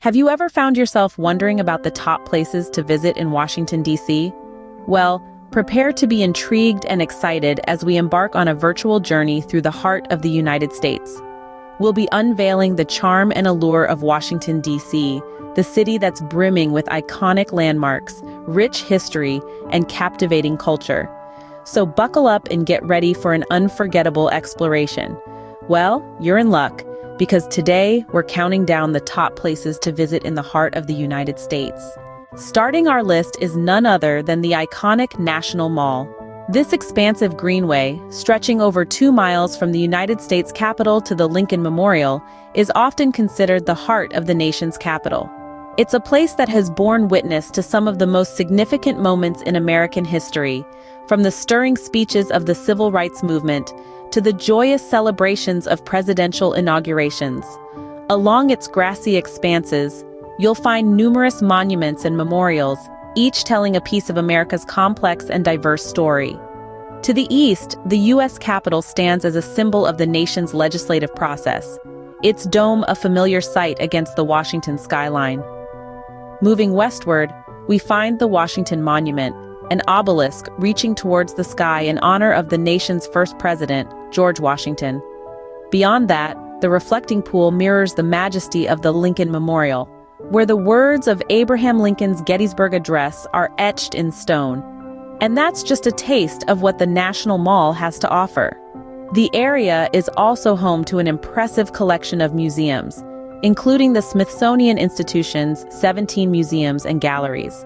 Have you ever found yourself wondering about the top places to visit in Washington, D.C.? Well, prepare to be intrigued and excited as we embark on a virtual journey through the heart of the United States. We'll be unveiling the charm and allure of Washington, D.C., the city that's brimming with iconic landmarks, rich history, and captivating culture. So buckle up and get ready for an unforgettable exploration. Well, you're in luck, because today we're counting down the top places to visit in the heart of the United States. Starting our list is none other than the iconic National Mall. This expansive greenway, stretching over 2 miles from the United States Capitol to the Lincoln Memorial, is often considered the heart of the nation's capital. It's a place that has borne witness to some of the most significant moments in American history, from the stirring speeches of the Civil Rights Movement to the joyous celebrations of presidential inaugurations. Along its grassy expanses, you'll find numerous monuments and memorials, each telling a piece of America's complex and diverse story. To the east, the U.S. Capitol stands as a symbol of the nation's legislative process, its dome a familiar sight against the Washington skyline. Moving westward, we find the Washington Monument, an obelisk reaching towards the sky in honor of the nation's first president, George Washington. Beyond that, the reflecting pool mirrors the majesty of the Lincoln Memorial, where the words of Abraham Lincoln's Gettysburg Address are etched in stone. And that's just a taste of what the National Mall has to offer. The area is also home to an impressive collection of museums, including the Smithsonian Institution's 17 museums and galleries.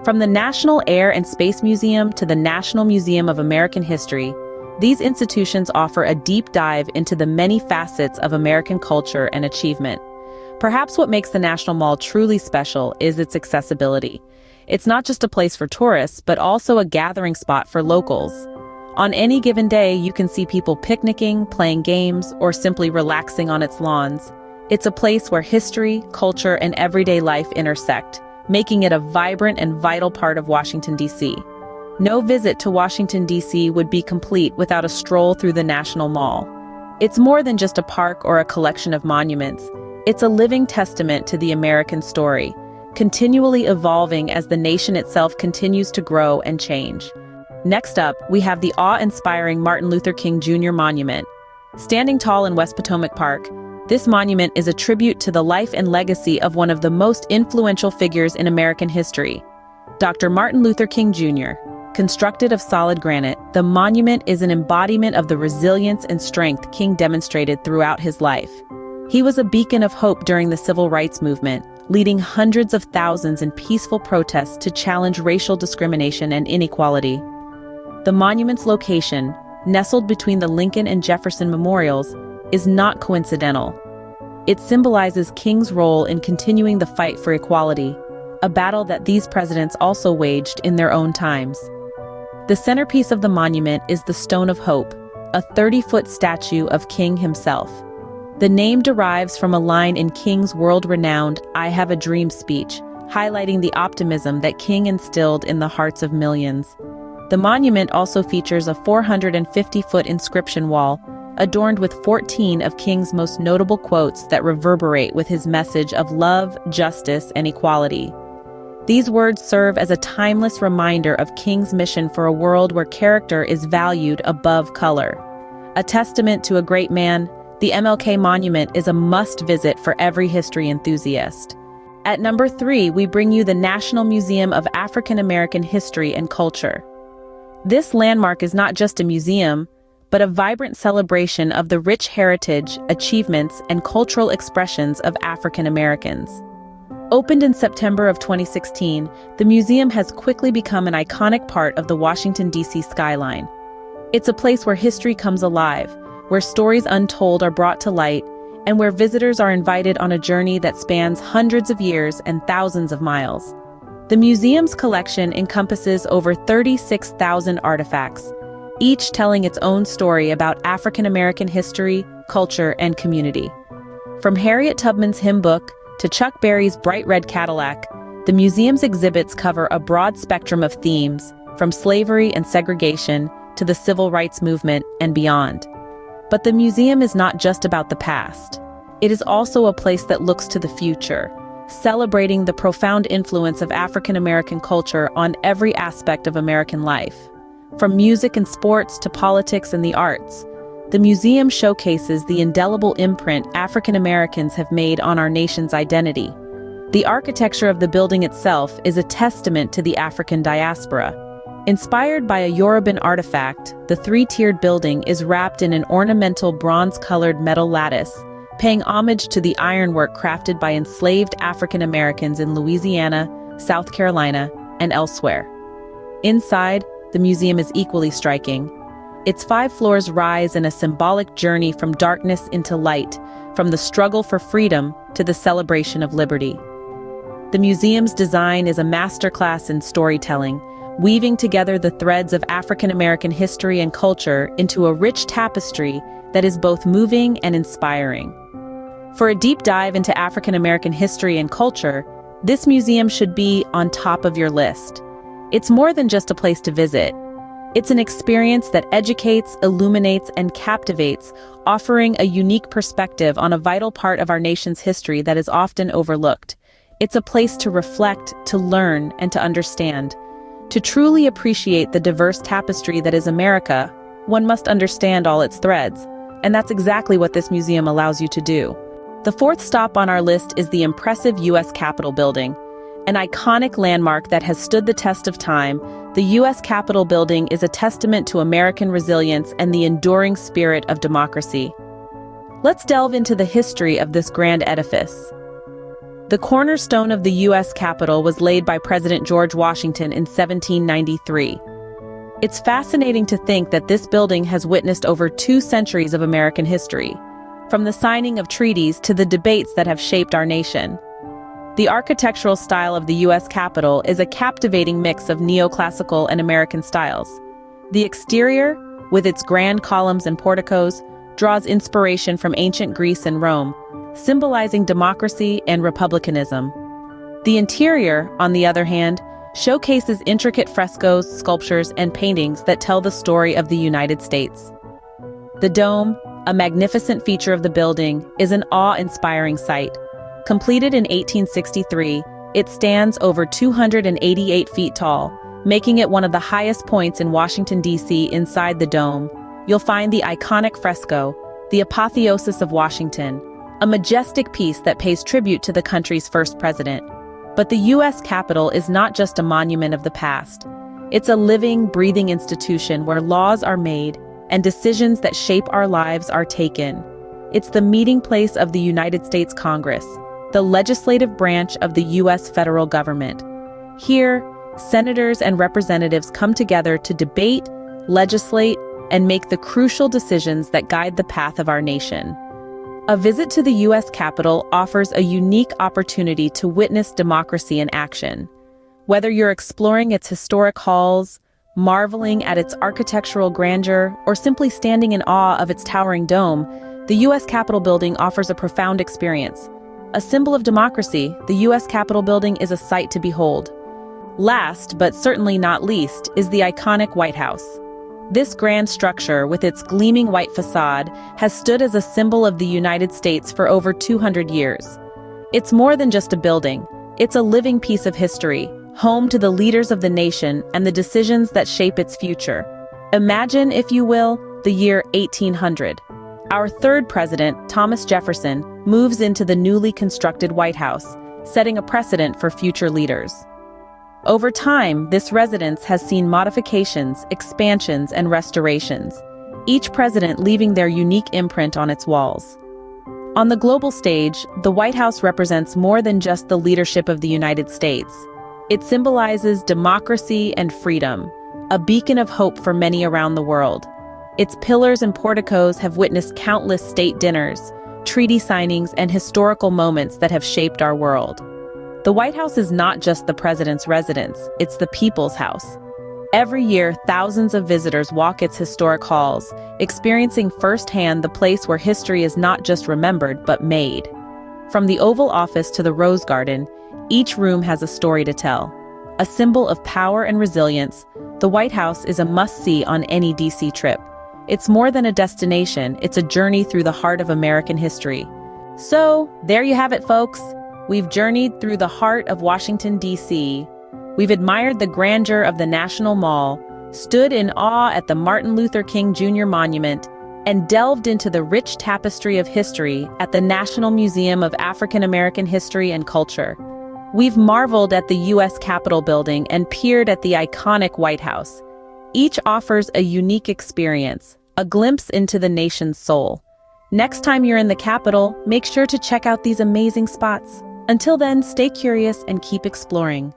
From the National Air and Space Museum to the National Museum of American History, these institutions offer a deep dive into the many facets of American culture and achievement. Perhaps what makes the National Mall truly special is its accessibility. It's not just a place for tourists, but also a gathering spot for locals. On any given day, you can see people picnicking, playing games, or simply relaxing on its lawns. It's a place where history, culture, and everyday life intersect, making it a vibrant and vital part of Washington, D.C. No visit to Washington, D.C. would be complete without a stroll through the National Mall. It's more than just a park or a collection of monuments. It's a living testament to the American story, continually evolving as the nation itself continues to grow and change. Next up, we have the awe-inspiring Martin Luther King Jr. Monument. Standing tall in West Potomac Park, this monument is a tribute to the life and legacy of one of the most influential figures in American history, Dr. Martin Luther King Jr. Constructed of solid granite, the monument is an embodiment of the resilience and strength King demonstrated throughout his life. He was a beacon of hope during the Civil Rights Movement, leading hundreds of thousands in peaceful protests to challenge racial discrimination and inequality. The monument's location, nestled between the Lincoln and Jefferson memorials, is not coincidental. It symbolizes King's role in continuing the fight for equality, a battle that these presidents also waged in their own times. The centerpiece of the monument is the Stone of Hope, a 30-foot statue of King himself. The name derives from a line in King's world-renowned "I Have a Dream" speech, highlighting the optimism that King instilled in the hearts of millions. The monument also features a 450-foot inscription wall, adorned with 14 of King's most notable quotes that reverberate with his message of love, justice, and equality. These words serve as a timeless reminder of King's mission for a world where character is valued above color. A testament to a great man, the MLK Monument is a must-visit for every history enthusiast. At number 3, we bring you the National Museum of African American History and Culture. This landmark is not just a museum, but a vibrant celebration of the rich heritage, achievements, and cultural expressions of African Americans. Opened in September of 2016, the museum has quickly become an iconic part of the Washington, D.C. skyline. It's a place where history comes alive, where stories untold are brought to light, and where visitors are invited on a journey that spans hundreds of years and thousands of miles. The museum's collection encompasses over 36,000 artifacts, each telling its own story about African American history, culture, and community. From Harriet Tubman's hymn book to Chuck Berry's bright red Cadillac, the museum's exhibits cover a broad spectrum of themes, from slavery and segregation to the Civil Rights Movement and beyond. But the museum is not just about the past. It is also a place that looks to the future, celebrating the profound influence of African American culture on every aspect of American life. From music and sports to politics and the arts, the museum showcases the indelible imprint African Americans have made on our nation's identity. The architecture of the building itself is a testament to the African diaspora. Inspired by a Yoruban artifact, the three-tiered building is wrapped in an ornamental bronze-colored metal lattice, paying homage to the ironwork crafted by enslaved African Americans in Louisiana, South Carolina, and elsewhere. Inside, the museum is equally striking. Its 5 floors rise in a symbolic journey from darkness into light, from the struggle for freedom to the celebration of liberty. The museum's design is a masterclass in storytelling, weaving together the threads of African American history and culture into a rich tapestry that is both moving and inspiring. For a deep dive into African American history and culture, this museum should be on top of your list. It's more than just a place to visit. It's an experience that educates, illuminates, and captivates, offering a unique perspective on a vital part of our nation's history that is often overlooked. It's a place to reflect, to learn, and to understand. To truly appreciate the diverse tapestry that is America, one must understand all its threads, and that's exactly what this museum allows you to do. The 4th stop on our list is the impressive U.S. Capitol building. An iconic landmark that has stood the test of time, the U.S. Capitol building is a testament to American resilience and the enduring spirit of democracy. Let's delve into the history of this grand edifice. The cornerstone of the U.S. Capitol was laid by President George Washington in 1793. It's fascinating to think that this building has witnessed over 2 centuries of American history, from the signing of treaties to the debates that have shaped our nation. The architectural style of the U.S. Capitol is a captivating mix of neoclassical and American styles. The exterior, with its grand columns and porticos, draws inspiration from ancient Greece and Rome, symbolizing democracy and republicanism. The interior, on the other hand, showcases intricate frescoes, sculptures, and paintings that tell the story of the United States. The dome, a magnificent feature of the building, is an awe-inspiring sight. Completed in 1863, it stands over 288 feet tall, making it one of the highest points in Washington, D.C. Inside the dome, you'll find the iconic fresco, The Apotheosis of Washington, a majestic piece that pays tribute to the country's first president. But the U.S. Capitol is not just a monument of the past. It's a living, breathing institution where laws are made and decisions that shape our lives are taken. It's the meeting place of the United States Congress, the legislative branch of the U.S. federal government. Here, senators and representatives come together to debate, legislate, and make the crucial decisions that guide the path of our nation. A visit to the U.S. Capitol offers a unique opportunity to witness democracy in action. Whether you're exploring its historic halls, marveling at its architectural grandeur, or simply standing in awe of its towering dome, the U.S. Capitol building offers a profound experience. A symbol of democracy, the U.S. Capitol building is a sight to behold. Last, but certainly not least, is the iconic White House. This grand structure, with its gleaming white facade, has stood as a symbol of the United States for over 200 years. It's more than just a building. It's a living piece of history, home to the leaders of the nation and the decisions that shape its future. Imagine, if you will, the year 1800. Our 3rd president, Thomas Jefferson, moves into the newly constructed White House, setting a precedent for future leaders. Over time, this residence has seen modifications, expansions, and restorations, each president leaving their unique imprint on its walls. On the global stage, the White House represents more than just the leadership of the United States. It symbolizes democracy and freedom, a beacon of hope for many around the world. Its pillars and porticos have witnessed countless state dinners, treaty signings, and historical moments that have shaped our world. The White House is not just the president's residence, it's the people's house. Every year, thousands of visitors walk its historic halls, experiencing firsthand the place where history is not just remembered, but made. From the Oval Office to the Rose Garden, each room has a story to tell. A symbol of power and resilience, the White House is a must-see on any DC trip. It's more than a destination, it's a journey through the heart of American history. So, there you have it, folks. We've journeyed through the heart of Washington, D.C. We've admired the grandeur of the National Mall, stood in awe at the Martin Luther King Jr. Monument, and delved into the rich tapestry of history at the National Museum of African American History and Culture. We've marveled at the U.S. Capitol building and peered at the iconic White House. Each offers a unique experience, a glimpse into the nation's soul. Next time you're in the Capitol, make sure to check out these amazing spots. Until then, stay curious and keep exploring.